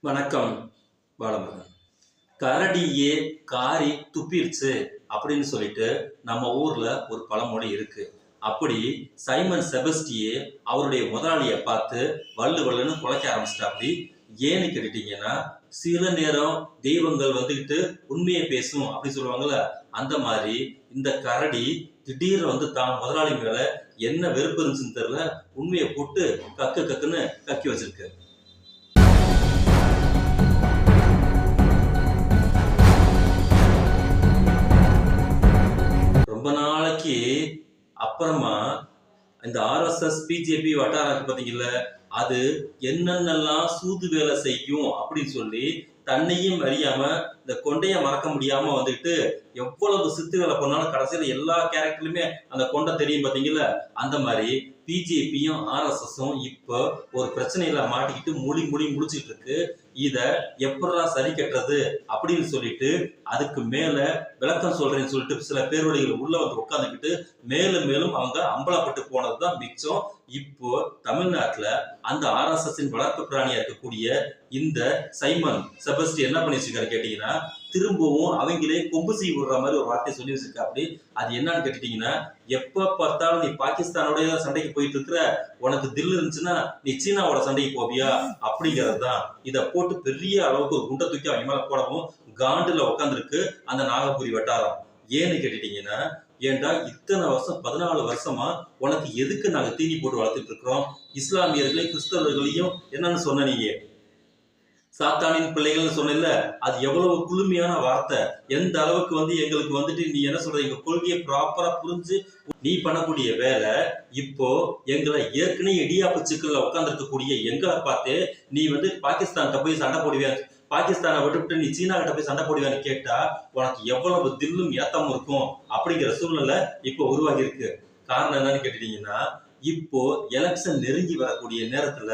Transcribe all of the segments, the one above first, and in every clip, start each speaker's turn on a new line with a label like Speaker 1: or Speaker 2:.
Speaker 1: வணக்கம். பாலமுருகன். கரடியே காரி துப்பிருச்சு அப்படின்னு சொல்லிட்டு நம்ம ஊர்ல ஒரு பழமொழி இருக்கு. அப்படி சைமன் செபஸ்டியே அவருடைய முதலாளியை பார்த்து வள்ளு வள்ளுன்னு குலைக்க ஆரம்பிச்சிட்டாப்படி. ஏன்னு கேட்டுட்டீங்கன்னா, சில நேரம் தெய்வங்கள் வந்துகிட்டு உண்மையை பேசும் அப்படின்னு சொல்லுவாங்கல்ல, அந்த மாதிரி இந்த கரடி திடீர்னு தான் முதலாளி மேல என்ன வெறுப்பு இருந்துச்சுன்னு தெரியல, உண்மையை போட்டு கக்கு கக்குன்னு கக்கி வச்சிருக்கு. ரொம்ப நாளைக்கு அப்புறமா இந்த ஆர்எஸ்எஸ் பிஜேபி வட்டாரம் இருக்கு பாத்தீங்கல்ல, அது என்னென்னலாம் சூது வேலை செய்யும் அப்படின்னு சொல்லி தன்னையும் அறியாம இந்த கொண்டைய மறக்க முடியாம எவ்வளவு சித்து வேலை பண்ணாலும் கடைசியில எல்லா கேரக்டர்லயுமே அந்த கொண்டை தெரியும் பாத்தீங்கல்ல. அந்த மாதிரி பிஜேபியும் ஆர்எஸ்எஸும் இப்போ ஒரு பிரச்சனையில மாட்டிக்கிட்டு முடிச்சுட்டு இருக்கு. இத எப்படா சரி கட்டுறது அப்படின்னு சொல்லிட்டு அதுக்கு மேல விளக்கம் சொல்றேன்னு சொல்லிட்டு சில பேருடைகள் உள்ள உட்காந்துக்கிட்டு மேலும் மேலும் அவங்க அம்பலப்பட்டு போனதுதான் மிச்சம். இப்போ தமிழ்நாட்டுல அந்த ஆர்எஸ்எஸ் வளர்ப்பு பிராணியா இருக்கக்கூடிய இந்த சைமன் செபஸ்டி என்ன பண்ணி வச்சிருக்காரு கேட்டீங்கன்னா, திரும்பவும் அவங்களே கொம்பு செய்ய விடுற மாதிரி ஒரு வார்த்தை சொல்லி வச்சிருக்கா. அப்படி அது என்னன்னு கேட்டுட்டீங்கன்னா, எப்ப பார்த்தாலும் நீ பாகிஸ்தானோட சண்டைக்கு போயிட்டு இருக்கிற, உனக்கு தில் இருந்துச்சுன்னா நீ சீனாவோட சண்டைக்கு போவியா அப்படிங்கிறது தான். இதை போட்டு பெரிய அளவுக்கு ஒரு குண்டை தூக்கி அவங்க மேல போடவும் காண்டுல உட்காந்துருக்கு அந்த நாகபுரி வட்டாரம். ஏன்னு கேட்டுட்டீங்கன்னா, ஏண்டா இத்தனை வருஷம் 14 வருஷமா உனக்கு எதுக்கு நாங்க தீனி போட்டு வளர்த்துட்டு இருக்கிறோம்? இஸ்லாமியர்களையும் கிறிஸ்தவர்களையும் என்னன்னு சொன்ன நீங்க சாத்தானின் பிள்ளைகள் சொன்ன, அது எவ்வளவு குளுமையான வார்த்தை. எந்த அளவுக்கு எங்களுக்கு நீ என்ன சொல்ற, எங்க கொள்கையை ப்ராப்பரா புரிஞ்சு நீ பண்ணக்கூடிய வேலை. இப்போ எங்களை ஏற்கனவே இடியாப்பு சிக்கல்ல உட்கார்ந்து இருக்கக்கூடிய எங்களை பார்த்து நீ பாகிஸ்தான் போய் சண்டை போடுவியா, பாகிஸ்தானை விட்டுவிட்டு நீ சீனா கிட்ட போய் சண்டை போடுவியான்னு கேட்டா உனக்கு எவ்வளவு தில்லும் ஏத்தமும் இருக்கும் அப்படிங்கிற சூழ்நிலை இப்போ உருவாகி இருக்கு. காரணம் என்னன்னு கேட்டீங்கன்னா, இப்போ எலெக்ஷன் நெருங்கி வரக்கூடிய நேரத்துல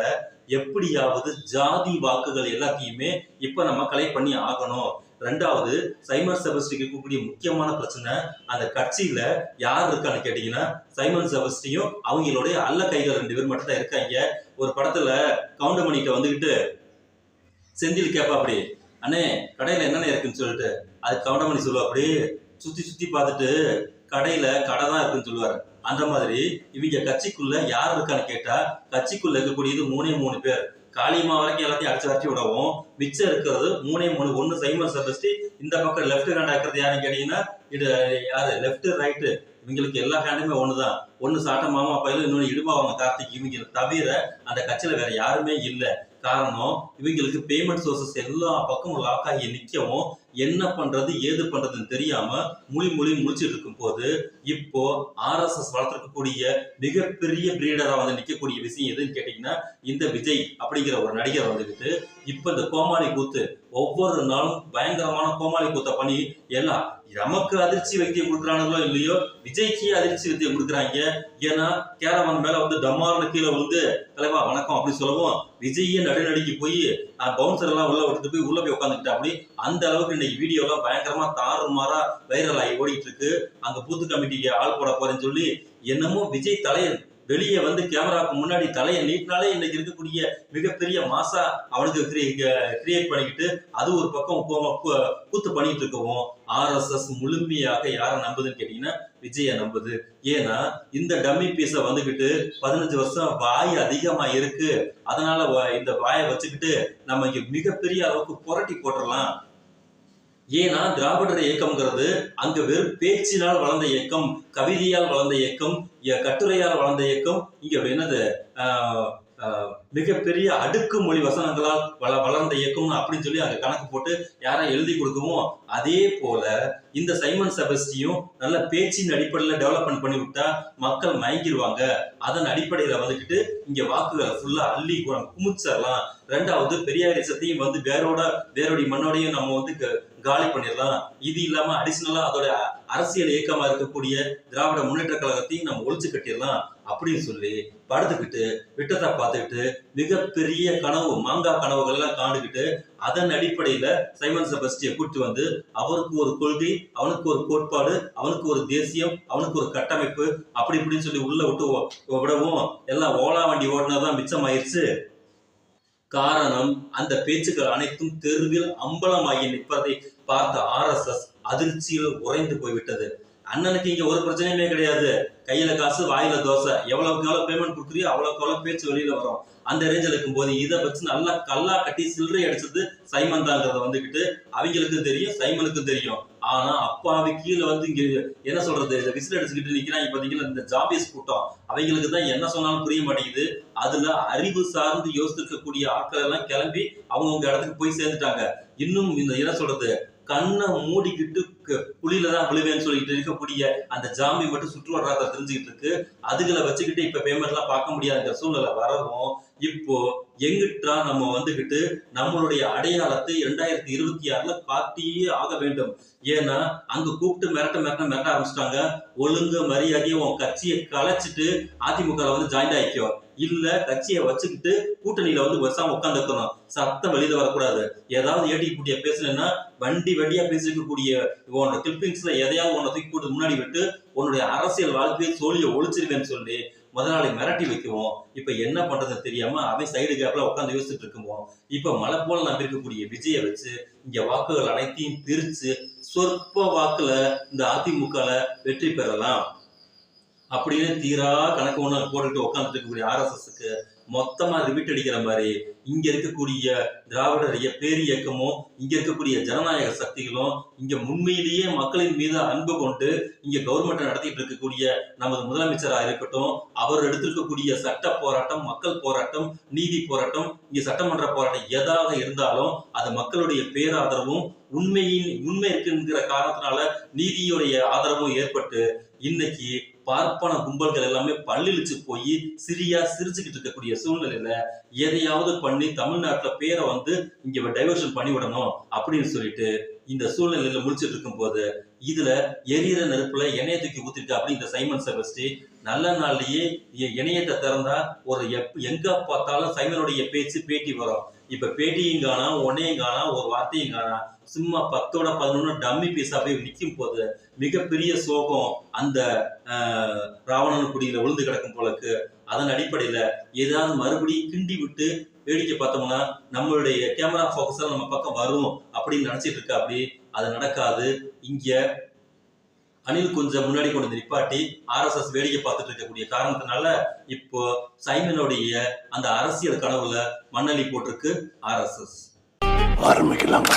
Speaker 1: எப்படியாவது ஜாதி வாக்குகள் எல்லாத்தையுமே இப்ப நம்ம கலெக்ட் பண்ணி ஆகணும். ரெண்டாவது, சைமன் செபஸ்டிக்கு இருக்கக்கூடிய முக்கியமான பிரச்சனை, அந்த கட்சியில யார் இருக்கான்னு கேட்டீங்கன்னா சைமன் செபஸ்டியும் அவங்களுடைய அல்ல கைகள் 2 பேர் மட்டும் தான் இருக்காங்க. ஒரு படத்துல கவுண்டமணிகிட்ட வந்துகிட்டு செந்தில் கேப்பா, அப்படி அண்ணே கடையில என்னென்ன இருக்குன்னு சொல்லிட்டு, அது கவுண்டமணி சொல்லுவா, அப்படி சுத்தி சுத்தி பார்த்துட்டு கடையில கடை தான் இருக்குன்னு சொல்லுவாரு. அந்த மாதிரி இவங்க கட்சிக்குள்ள யார் இருக்கான்னு கேட்டா கட்சிக்குள்ள இருக்கக்கூடியது 3 பேர். காளியம்மா வரைக்கும் எல்லாத்தையும் அடிச்சு விடவும் மிச்சம் இருக்கிறது 3 ஒண்ணு சைமன் செபஸ்டி, இந்த பக்கம் லெப்ட் ஹேண்ட் ஆக்குறது யாருன்னு கேட்டீங்கன்னா இது யாரு லெப்ட் ரைட்டு, இவங்களுக்கு எல்லா ஹேண்டுமே ஒண்ணுதான். ஒண்ணு சாட்ட மாமா பையில, இன்னொன்னு இடுமாவாங்க கார்த்திக். இவங்க தவிர அந்த கட்சியில வேற யாருமே இல்லை. காரணம், இவங்களுக்கு பேமெண்ட் சோர்சஸ் எல்லா பக்கமும் லாக் ஆகி நிக்கவும் என்ன பண்றது ஏது பண்றதுன்னு தெரியாம முழிச்சிட்டு இருக்கும் போது இப்போ ஆர்எஸ்எஸ் வளர்த்திருக்கக்கூடிய மிகப்பெரிய பிரீடரா நிக்கக்கூடிய விஷயம் எதுன்னு கேட்டீங்கன்னா, இந்த விஜய் அப்படிங்கிற ஒரு நடிகர் இப்ப இந்த கோமாளி கூத்து ஒவ்வொரு நாளும் பயங்கரமான கோமாளி கூத்த பண்ணி எல்லாம் நமக்கு அதிர்ச்சி வைத்தியம் கொடுக்குறானுங்களோ இல்லையோ, விஜய்க்கு அதிர்ச்சி வைத்தியம் கொடுக்குறாங்க. ஏன்னா கேரவன் மேல டமார்னு கீழே தலைவா வணக்கம் அப்படின்னு சொல்லவும் விஜயே நடுநடுக்கி போய் பவுன்சர் எல்லாம் உள்ள போய் உட்காந்துக்கிட்டா. அப்படி அந்த அளவுக்கு இன்னைக்கு வீடியோ எல்லாம் பயங்கரமா தாறுமாறா வைரல் ஆகி ஓடிட்டு இருக்கு. அங்க பூத்து கமிட்டிக்கு ஆள் போட போறேன்னு சொல்லி என்னமோ விஜய் தலையை வெளியே கேமராவுக்கு முன்னாடி தலையை நீட்டினாலே இன்னைக்கு இருக்கக்கூடிய மிகப்பெரிய மாசா அவனுக்கு கிரியேட் பண்ணிக்கிட்டு அது ஒரு பக்கம் கூத்து பண்ணிட்டு இருக்கவும் ஆர்எஸ்எஸ் முழுமையாக யாரை நம்புதுன்னு கேட்டீங்கன்னா விஜய நம்புது. ஏன்னா இந்த டம்மி பீஸ 15 வருஷம் வாய் அதிகமா இருக்கு. அதனால இந்த வாயை வச்சுக்கிட்டு நம்ம இங்க மிகப்பெரிய அளவுக்கு புரட்டி போட்டுடலாம். ஏன்னா திராவிடர் இயக்கம்ங்கிறது அங்க வெறும் பேச்சினால் வளர்ந்த இயக்கம், கவிதையால் வளர்ந்த இயக்கம், கட்டுரையால் வளர்ந்த இயக்கம். இங்க என்னது மிகப்பெரிய அடுக்கு மொழி வசனங்களால் வளர்ந்த இயக்கம் அப்படின்னு சொல்லி அங்க கணக்கு போட்டு யாரா எழுதி கொடுக்கவும், அதே போல இந்த சைமன் செபஸ்டியும் நல்ல பேச்சின் அடிப்படையில் டெவலப்மெண்ட் பண்ணி விட்டா மக்கள் மயங்கிடுவாங்க. அதன் அடிப்படையில இங்க வாக்குகளை ஃபுல்லா அள்ளி குமிச்சிடலாம். ரெண்டாவது, பெரியாரிசத்தையும் வேரோடி மண்ணோடையும் நம்ம காலி பண்ணிடலாம். இது இல்லாம அடிஷனலா அதோட அரசியல் இயக்கமா இருக்கக்கூடிய திராவிட முன்னேற்ற கழகத்தையும் நம்ம ஒழிச்சு கட்டிடலாம் அப்படின்னு சொல்லி படுத்துக்கிட்டு விட்டத்தை பார்த்துக்கிட்டு மிகப்பெரிய கனவு மாங்காய் கனவுகள் எல்லாம் காண்டுகிட்டு அதன் அடிப்படையில சைமன் செபஸ்டியை கூட்டு அவருக்கு ஒரு கொள்கை, அவனுக்கு ஒரு கோட்பாடு, அவனுக்கு ஒரு தேசியம், அவனுக்கு ஒரு கட்டமைப்பு அப்படி இப்படின்னு சொல்லி உள்ள விட்டு விடவும் எல்லாம் ஓலா வண்டி ஓடினதான் மிச்சமாயிருச்சு. காரணம் அந்த பேச்சுக்கள் அனைத்தும் தெருவில் அம்பலமாகி நிற்பதை பார்த்த RSS அதிர்ச்சியில் உறைந்து போய்விட்டது. அண்ணனுக்கு இங்க ஒரு பிரச்சனையுமே கிடையாது. கையில காசு வாயில தோசை, எவ்வளவுக்கு எவ்வளவு பேமெண்ட் கொடுக்குறியோ அவ்வளவுக்கு எவ்வளவு பேச்சு வெளியில வரும். அந்த ரேஞ்சில் இருக்கும்போது இதை வச்சு நல்லா கல்லா கட்டி சில்லறை அடிச்சது சைமன் தாங்கிறத வந்துகிட்டு அவங்களுக்கும் தெரியும், சைமனுக்கும் தெரியும். ஆனா அப்பாவி கீழே இங்க என்ன சொல்றது, இந்த விசில் அடிச்சுக்கிட்டு நிக்கிறாங்க பாத்தீங்கன்னா இந்த ஜாபியஸ் கூட்டம், அவங்களுக்கு தான் என்ன சொன்னாலும் புரிய மாட்டேங்குது. அதுல அறிவு சார்ந்து யோசித்திருக்கக்கூடிய ஆட்கள் எல்லாம் கிளம்பி அவங்க இடத்துக்கு போய் சேர்ந்துட்டாங்க. இன்னும் இந்த என்ன சொல்றது, கண்ணை மூடிக்கிட்டு குழியில தான் விழுவேன்னு சொல்லிட்டு இருக்கக்கூடிய அந்த ஜாமி மட்டும் சுற்று வட்டாரத்தை தெரிஞ்சுக்கிட்டு இருக்கு. அதுகளை வச்சுக்கிட்டு இப்ப பேமெண்ட் எல்லாம் பார்க்க முடியாத சூழ்நிலை வரவும் இப்போ எங்கிட்டா நம்ம வந்துகிட்டு நம்மளுடைய அடையாளத்தை 2026 காட்டியே ஆக வேண்டும். ஏன்னா அங்க கூப்பிட்டு மிரட்ட ஆரம்பிச்சிட்டாங்க. ஒழுங்கு மரியாதையை உன் கட்சியை கலைச்சிட்டு அதிமுக ஜாயின் ஆயிக்கோ, இல்ல கட்சியை வச்சுக்கிட்டு கூட்டணியில பேசாம உட்காந்துக்கணும். சத்தம் வெளியில வரக்கூடாது. ஏதாவது ஏட்டி கூட்டிய பேசுனா வண்டியா பேசிக்கக்கூடிய உன்னோட கிளிப்பிங்ஸ்ல எதையாவது உன்னை தூக்கி போட்டு முன்னாடி விட்டு உன்னுடைய அரசியல் வாழ்க்கையை சோழியை ஒழிச்சிருவேன்னு சொல்லி முதலாளி மிரட்டி வைக்குவோம். இப்ப என்ன பண்றதுன்னு தெரியாம அவன் சைடு கேப்ல உட்காந்து யோசிச்சுட்டு இருக்குவோம். இப்ப மழை போல நம்பி இருக்கக்கூடிய விஜயை வச்சு இங்க வாக்குகள் அனைத்தையும் பிரிச்சு சொற்ப வாக்குல இந்த அதிமுக வெற்றி பெறலாம் அப்படின்னு தீரா கணக்கு ஒண்ணு போட்டுட்டு உட்காந்துட்டு இருக்கக்கூடிய RSSக்கு மொத்தமா ரிப்பீட் அடிக்கிற மாதிரி இங்க இருக்கக்கூடிய திராவிடரிய பேர் இயக்கமும் இங்க இருக்கக்கூடிய ஜனநாயக சக்திகளும் இங்க உண்மையிலேயே மக்களின் மீது அன்பு கொண்டு இங்க கவர்மெண்ட் நடத்திட்டு இருக்கக்கூடிய நமது முதலமைச்சராக இருக்கட்டும், அவர் எடுத்திருக்கக்கூடிய சட்ட போராட்டம், மக்கள் போராட்டம், நீதி போராட்டம், இங்க சட்டமன்ற போராட்டம் எதாக இருந்தாலும் அது மக்களுடைய பேராதரவும் உண்மை இருக்குங்கிற காரணத்தினால நீதியுடைய ஆதரவும் ஏற்பட்டு இன்னைக்கு பார்ப்பன கும்பல்கள் எல்லாமே பள்ளிழிச்சு போய் சிரிச்சுக்கிட்டு இருக்கக்கூடிய சூழ்நிலையில எதையாவது பண்ணி தமிழ்நாட்டுல பேரை இங்க டைவர்ஷன் பண்ணி விடணும் அப்படின்னு சொல்லிட்டு இந்த சூழ்நிலையில முடிச்சிட்டு இருக்கும் போது இதுல எரியிற நெருப்புல எண்ணெயை தூக்கி ஊத்திட்டு அப்படி இந்த சைமன் செபஸ்டி நல்ல நாள்லயே இணையத்தை திறந்தா ஒரு எங்க பார்த்தாலும் சைமனுடைய பேட்டி வரும். இப்ப பேட்டியும் காணா, ஒன்னையும் காணா, ஒரு வார்த்தையும் காணா, சும்மா 10ஓட 11 டம்மி பீஸா போய் நிற்கும் போது மிகப்பெரிய சோகம் அந்த ராவணன் குடியில விழுந்து கிடக்கும் போலக்கு. அதன் அடிப்படையில ஏதாவது மறுபடியும் கிண்டி விட்டு வேடிக்கை பார்த்தோம்னா நம்மளுடைய கேமரா போக்கஸ் நம்ம பக்கம் வரும் அப்படின்னு நினைச்சிட்டு இருக்கா. அப்படி அது நடக்காது. இங்க அணில் கொஞ்சம் முன்னாடி கொண்டு நிப்பாட்டி RSS வேடிக்கை பார்த்துட்டு இருக்கக்கூடிய காரணத்தினால இப்போ சைமனுடைய அந்த அரசியல் கனவுல மண்ணலி போட்டிருக்கு RSS.
Speaker 2: ஆரம்பிக்கலாம்.